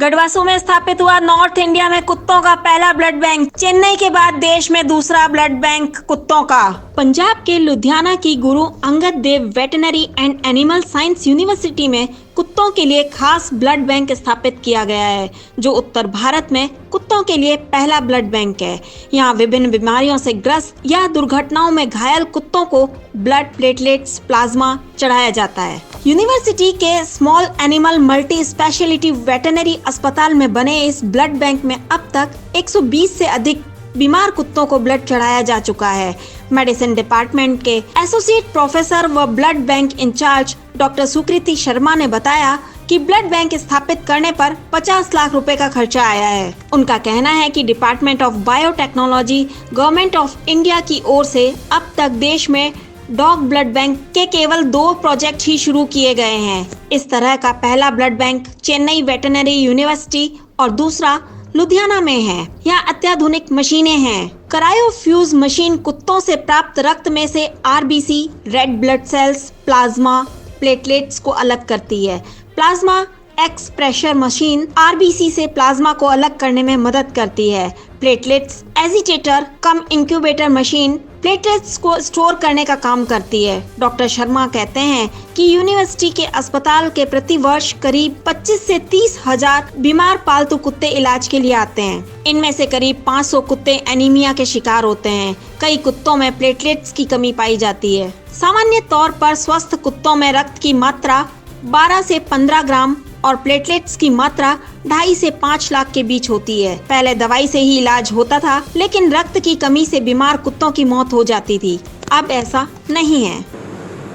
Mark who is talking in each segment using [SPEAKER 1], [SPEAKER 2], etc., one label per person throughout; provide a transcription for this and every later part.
[SPEAKER 1] गढ़वासू में स्थापित हुआ नॉर्थ इंडिया में कुत्तों का पहला ब्लड बैंक। चेन्नई के बाद देश में दूसरा ब्लड बैंक कुत्तों का। पंजाब के लुधियाना की Guru Angad Dev veterinary and animal science university में कुत्तों के लिए खास ब्लड बैंक स्थापित किया गया है, जो उत्तर भारत में कुत्तों के लिए पहला ब्लड बैंक है। यहाँ विभिन्न बीमारियों से ग्रस्त या दुर्घटनाओं में घायल कुत्तों को ब्लड, प्लेटलेट्स, प्लाज्मा चढ़ाया जाता है। यूनिवर्सिटी के small animal multi speciality veterinary अस्पताल में बने इस ब्लड बैंक में अब तक 120 से अधिक बीमार कुत्तों को ब्लड चढ़ाया जा चुका है। मेडिसिन डिपार्टमेंट के एसोसिएट प्रोफेसर व blood bank in charge doctor Sukriti Sharma ने बताया कि ब्लड बैंक स्थापित करने पर 50 लाख रुपए का खर्चा आया है। उनका कहना है कि department of biotechnology government of India की ओर से अब तक देश में डॉग ब्लड बैंक के केवल 2 प्रोजेक्ट ही शुरू किए गए हैं। इस तरह का पहला blood bank Chennai veterinary university और दूसरा लुधियाना में है। यहाँ अत्याधुनिक मशीनें हैं। क्रायोफ्यूज मशीन कुत्तों से प्राप्त रक्त में से RBC, red blood cells, plasma, platelets को अलग करती है। Plasma x pressure machine RBC से प्लाज्मा को अलग करने में मदद करती है। प्लेटलेट्स एजिटेटर कम इंक्यूबेटर मशीन प्लेटलेट्स को स्टोर करने का काम करती है। डॉक्टर शर्मा कहते हैं कि यूनिवर्सिटी के अस्पताल के प्रति वर्ष करीब 25 से 30 हजार बीमार पालतू कुत्ते इलाज के लिए आते हैं। इनमें से करीब 500 कुत्ते एनीमिया के शिकार होते हैं। कई कुत्तों में प्लेटलेट्स की कमी पाई जाती है। सामान्य तौर पर स्वस्थ कुत्तों में रक्त की मात्रा 12 से 15 ग्राम और प्लेटलेट्स की मात्रा 2.5 से 5 लाख के बीच होती है। पहले दवाई से ही इलाज होता था, लेकिन रक्त की कमी से बीमार कुत्तों की मौत हो जाती थी। अब ऐसा नहीं है।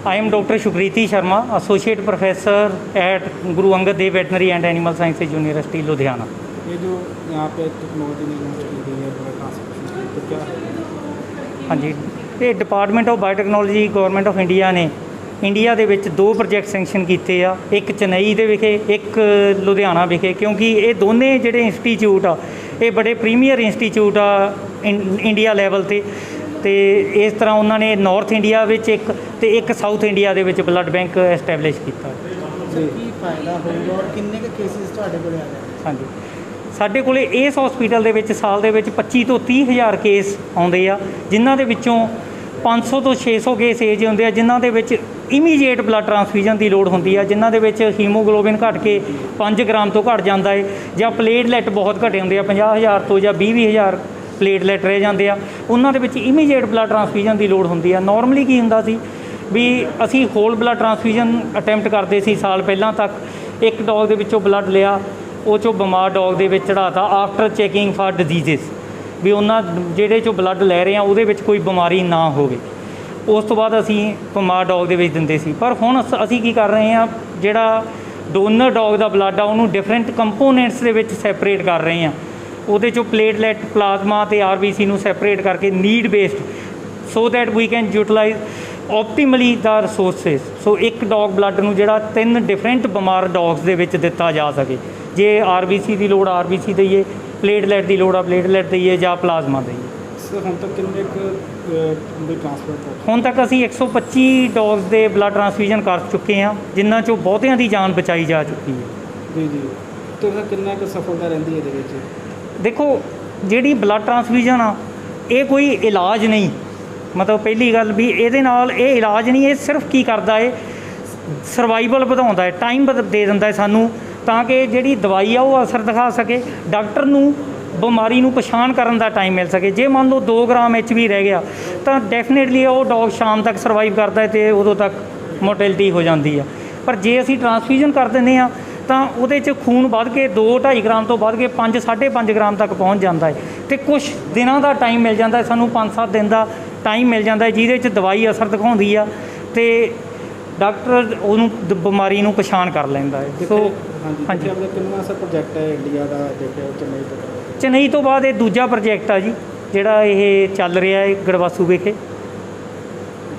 [SPEAKER 2] I am doctor Sukriti Sharma, associate professor at Guru Angad Dev veterinary and animal sciences university Ludhiana.
[SPEAKER 3] ये जो यहाँ पे टेक्नोलॉजी यूज की गई है ट्रांसपोर्टेशन, तो क्या है?
[SPEAKER 2] हाँ जी, ये department of biotechnology government of India ने इंडिया ਦੇ ਵਿੱਚ 2 ਪ੍ਰੋਜੈਕਟ ਸੈਂਕਸ਼ਨ ਕੀਤੇ ਆ, ਇੱਕ ਚੇਨਈ ਦੇ ਵਿਖੇ, ਇੱਕ ਲੁਧਿਆਣਾ ਵਿਖੇ, ਕਿਉਂਕਿ ਇਹ ਦੋਨੇ ਜਿਹੜੇ ਇੰਸਟੀਚਿਊਟ ਆ ਇਹ ਬੜੇ ਪ੍ਰੀਮੀਅਰ ਇੰਸਟੀਚਿਊਟ ਆ ਇੰਡੀਆ ਲੈਵਲ ਤੇ ਇਸ ਤਰ੍ਹਾਂ ਉਹਨਾਂ ਨੇ ਨਾਰਥ ਇੰਡੀਆ ਵਿੱਚ ਇੱਕ ਤੇ ਇੱਕ ਸਾਊਥ ਇੰਡੀਆ ਦੇ ਵਿੱਚ ਬਲੱਡ ਬੈਂਕ ਐਸਟੈਬਲਿਸ਼ ਕੀਤਾ।
[SPEAKER 3] ਕੀ ਫਾਇਦਾ ਹੋਊਗਾ ਔਰ ਕਿੰਨੇ ਕੁ ਕੇਸਿਸ ਤੁਹਾਡੇ ਕੋਲ ਆ ਰਹੇ?
[SPEAKER 2] ਹਾਂਜੀ, ਸਾਡੇ ਕੋਲੇ ਇਸ ਹਸਪੀਟਲ ਦੇ ਵਿੱਚ ਸਾਲ ਦੇ ਵਿੱਚ 25 ਤੋਂ 30 ਹਜ਼ਾਰ ਕੇਸ ਆਉਂਦੇ ਆ, ਜਿਨ੍ਹਾਂ ਦੇ ਵਿੱਚੋਂ 500 ਤੋਂ 600 ਕੇਸ ਇਹ ਜਿਹੇ ਹੁੰਦੇ ਆ ਜਿਨ੍ਹਾਂ ਦੇ ਵਿੱਚ ਇਮੀਡੀਏਟ ਬਲੱਡ ਟਰਾਂਸਫਿਊਜ਼ਨ ਦੀ ਲੋੜ ਹੁੰਦੀ ਆ, ਜਿਨ੍ਹਾਂ ਦੇ ਵਿੱਚ ਹੀਮੋਗਲੋਬਿਨ ਘਟ ਕੇ 5 ਗ੍ਰਾਮ ਤੋਂ ਘਟ ਜਾਂਦਾ ਹੈ, ਜਾਂ ਪਲੇਟਲੈਟ ਬਹੁਤ ਘਟੇ ਹੁੰਦੇ ਆ, 50,000 ਤੋਂ ਜਾਂ 20,000 ਪਲੇਟਲੈਟ ਰਹਿ ਜਾਂਦੇ ਆ, ਉਹਨਾਂ ਦੇ ਵਿੱਚ ਇਮੀਡੀਏਟ ਬਲੱਡ ਟਰਾਂਸਫਿਊਜ਼ਨ ਦੀ ਲੋੜ ਹੁੰਦੀ ਆ। ਨਾਰਮਲੀ ਕੀ ਹੁੰਦਾ ਸੀ ਵੀ ਅਸੀਂ ਹੋਲ ਬਲੱਡ ਟਰਾਂਸਫਿਊਜ਼ਨ ਅਟੈਂਪਟ ਕਰਦੇ ਸੀ ਸਾਲ ਪਹਿਲਾਂ ਤੱਕ। ਇੱਕ ਡੌਗ ਦੇ ਵਿੱਚੋਂ ਬਲੱਡ ਲਿਆ, ਉਹ 'ਚੋਂ ਬਿਮਾਰ ਡੌਗ ਦੇ ਵਿੱਚ ਚੜਾਤਾ ਆਫਟਰ ਚੈਕਿੰਗ ਫਾਰ ਡਿਜ਼ੀਜ਼ਸ, ਵੀ ਉਹਨਾਂ ਜਿਹੜੇ 'ਚੋਂ ਬਲੱਡ ਲੈ ਰਹੇ ਆ ਉਹਦੇ ਵਿੱਚ ਕੋਈ ਬਿਮਾਰੀ ਨਾ ਹੋਵੇ। ਉਸ ਤੋਂ ਬਾਅਦ ਅਸੀਂ ਬਿਮਾਰ ਡੌਗ ਦੇ ਵਿੱਚ ਦਿੰਦੇ ਸੀ। ਪਰ ਹੁਣ ਅਸੀਂ ਕੀ ਕਰ ਰਹੇ ਹਾਂ, ਜਿਹੜਾ ਡੋਨਰ ਡੌਗ ਦਾ ਬਲੱਡ ਆ ਉਹਨੂੰ ਡਿਫਰੈਂਟ ਕੰਪੋਨੈਂਟਸ ਦੇ ਵਿੱਚ ਸੈਪਰੇਟ ਕਰ ਰਹੇ ਹਾਂ। ਉਹਦੇ 'ਚੋਂ ਪਲੇਟਲੈਟ, ਪਲਾਜ਼ਮਾ ਅਤੇ ਆਰਬੀਸੀ ਨੂੰ ਸੈਪਰੇਟ ਕਰਕੇ need based, so that we can utilise optimally the resources. So ਇੱਕ ਡੌਗ ਬਲੱਡ ਨੂੰ ਜਿਹੜਾ 3 ਡਿਫਰੈਂਟ ਬਿਮਾਰ ਡੌਗਸ ਦੇ ਵਿੱਚ ਦਿੱਤਾ ਜਾ ਸਕੇ। ਜੇ ਆਰਬੀਸੀ ਦੀ ਲੋੜ ਆਰਬੀਸੀ ਦਈਏ, ਪਲੇਟਲੈਟ ਦੀ ਲੋੜ ਆ ਪਲੇਟਲੈਟ ਦਈਏ, ਜਾਂ ਪਲਾਜ਼ਮਾ ਦਈਏ।
[SPEAKER 3] ਹੁਣ ਤੱਕ ਕਿੰਨੇ ਕੁ ਟ੍ਰਾਂਸਪੋਰਟ?
[SPEAKER 2] ਹੁਣ ਤੱਕ ਅਸੀਂ 125 ਡੌਗਸ ਦੇ ਬਲੱਡ ਟਰਾਂਸਫਿਊਜ਼ਨ ਕਰ ਚੁੱਕੇ ਹਾਂ, ਜਿਨ੍ਹਾਂ 'ਚੋਂ ਬਹੁਤਿਆਂ ਦੀ ਜਾਨ ਬਚਾਈ ਜਾ ਚੁੱਕੀ ਹੈ।
[SPEAKER 3] ਜੀ ਜੀ, ਤੇ ਕਿੰਨਾ ਕੁ ਸਫਲਤਾ ਰਹਿੰਦੀ ਹੈ ਇਹਦੇ ਵਿੱਚ?
[SPEAKER 2] ਦੇਖੋ, ਜਿਹੜੀ ਬਲੱਡ ਟਰਾਂਸਫਿਊਜ਼ਨ ਆ ਇਹ ਕੋਈ ਇਲਾਜ ਨਹੀਂ। ਮਤਲਬ ਪਹਿਲੀ ਗੱਲ ਵੀ ਇਹਦੇ ਨਾਲ ਇਹ ਇਲਾਜ ਨਹੀਂ, ਇਹ ਸਿਰਫ ਕੀ ਕਰਦਾ ਹੈ, ਸਰਵਾਈਵਲ ਵਧਾਉਂਦਾ ਹੈ, ਟਾਈਮ ਦੇ ਦਿੰਦਾ ਹੈ ਸਾਨੂੰ, ਤਾਂ ਕਿ ਜਿਹੜੀ ਦਵਾਈ ਆ ਉਹ ਅਸਰ ਦਿਖਾ ਸਕੇ, ਡਾਕਟਰ ਨੂੰ ਬਿਮਾਰੀ ਨੂੰ ਪਛਾਣ ਕਰਨ ਦਾ ਟਾਈਮ ਮਿਲ ਸਕੇ। ਜੇ ਮੰਨ ਲਓ 2 ਗ੍ਰਾਮ HB ਰਹਿ ਗਿਆ ਤਾਂ ਡੈਫੀਨੇਟਲੀ ਉਹ ਡੌਗ ਸ਼ਾਮ ਤੱਕ ਸਰਵਾਈਵ ਕਰਦਾ ਹੈ ਅਤੇ ਉਦੋਂ ਤੱਕ ਮੋਰਟੈਲਿਟੀ ਹੋ ਜਾਂਦੀ ਆ। ਪਰ ਜੇ ਅਸੀਂ ਟਰਾਂਸਫਿਊਜ਼ਨ ਕਰ ਦਿੰਦੇ ਹਾਂ ਤਾਂ ਉਹਦੇ 'ਚ ਖੂਨ ਵੱਧ ਕੇ 2-2.5 ਗ੍ਰਾਮ ਤੋਂ ਵੱਧ ਕੇ 5-5.5 ਗ੍ਰਾਮ ਤੱਕ ਪਹੁੰਚ ਜਾਂਦਾ ਹੈ, ਅਤੇ ਕੁਛ ਦਿਨਾਂ ਦਾ ਟਾਈਮ ਮਿਲ ਜਾਂਦਾ, ਸਾਨੂੰ 5-7 ਦਿਨ ਦਾ ਟਾਈਮ ਮਿਲ ਜਾਂਦਾ ਹੈ, ਜਿਹਦੇ 'ਚ ਦਵਾਈ ਅਸਰ ਦਿਖਾਉਂਦੀ ਆ ਅਤੇ ਡਾਕਟਰ ਉਹਨੂੰ ਬਿਮਾਰੀ ਨੂੰ ਪਛਾਣ ਕਰ ਲੈਂਦਾ ਹੈ। ਸੋ
[SPEAKER 3] ਹਾਂਜੀ, ਕਿੰਨਾ ਸਾ ਪ੍ਰੋਜੈਕਟ ਹੈ ਇੰਡੀਆ ਦਾ ਦੇਖਿਆ ਚੇਨਈ ਤੋਂ?
[SPEAKER 2] ਚੇਨਈ ਤੋਂ ਬਾਅਦ ਇਹ ਦੂਜਾ ਪ੍ਰੋਜੈਕਟ ਆ ਜੀ, ਜਿਹੜਾ ਇਹ ਚੱਲ ਰਿਹਾ ਹੈ ਗੜਵਾਸੂ ਵਿਖੇ।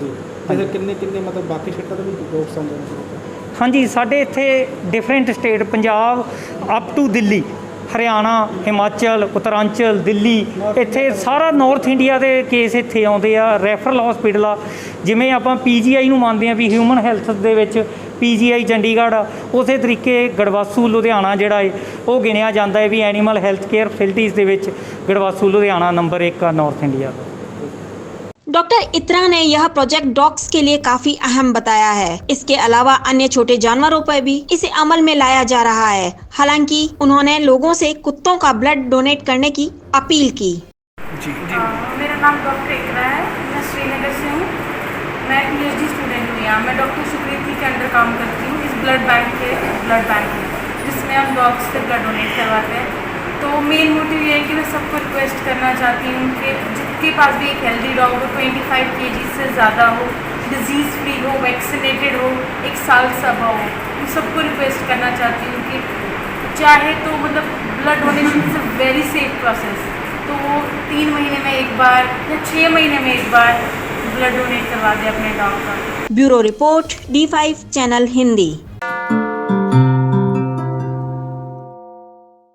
[SPEAKER 3] ਜੀ, ਕਿੰਨੇ ਮਤਲਬ ਬਾਕੀ ਸਟੇਟਾਂ ਤੋਂ ਵੀ ਡੌਗਸ ਆਉਂਦੇ ਨੇ?
[SPEAKER 2] ਹਾਂਜੀ, ਸਾਡੇ ਇੱਥੇ different state, Punjab up to Delhi, Haryana, Himachal, Uttaranchal, Delhi, ਇੱਥੇ ਸਾਰਾ ਨਾਰਥ ਇੰਡੀਆ ਦੇ ਕੇਸ ਇੱਥੇ ਆਉਂਦੇ ਆ। ਰੈਫਰਲ ਹਸਪੀਟਲ ਆ, ਜਿਵੇਂ ਆਪਾਂ PGI ਨੂੰ ਮੰਨਦੇ ਆ ਵੀ ਹਿਊਮਨ ਹੈਲਥ ਦੇ ਵਿੱਚ PGI ਚੰਡੀਗੜ੍ਹ ਆ, ਉਸੇ ਤਰੀਕੇ ਗੜਵਾਸੂ ਲੁਧਿਆਣਾ ਜਿਹੜਾ ਹੈ ਉਹ ਗਿਣਿਆ ਜਾਂਦਾ ਹੈ ਵੀ ਐਨੀਮਲ ਹੈਲਥ ਕੇਅਰ ਫੈਸਿਲਿਟੀज़ ਦੇ ਵਿੱਚ ਗੜਵਾਸੂ ਲੁਧਿਆਣਾ ਨੰਬਰ 1 ਆ ਨਾਰਥ ਇੰਡੀਆ ਦਾ।
[SPEAKER 1] डॉक्टर इत्रा ने यह प्रोजेक्ट डॉग्स के लिए काफी अहम बताया है। इसके अलावा अन्य छोटे जानवरों पर भी इसे अमल में लाया जा रहा है। हालांकि उन्होंने लोगों से कुत्तों का ब्लड डोनेट करने की अपील की।
[SPEAKER 4] मेरा नाम डॉक्टर इत्रा है, मैं श्रीनगर से हूँ। मैं PhD स्टूडेंट हूँ यहाँ। मैं डॉक्टर सुप्रीति के अंडर काम करती हूँ इस ब्लड बैंक में, जिसमें हम डॉग्स से ब्लड डोनेट करवाते हैं। तो मेन मोटिव ये है कि मैं सबको रिक्वेस्ट करना चाहती हूँ कि जिसके पास भी एक हेल्दी डॉग हो, 25 kg से ज़्यादा हो, डिजीज़ फ्री हो, वैक्सीनेटेड हो, 1 साल से अबव हो, उन सबको रिक्वेस्ट करना चाहती हूँ कि चाहे तो मतलब blood donation is a very safe process. तो वो 3 महीने में एक बार या 6 महीने में एक बार ब्लड डोनेट करवा दे अपने डॉग का।
[SPEAKER 1] Bureau report D5 channel Hindi.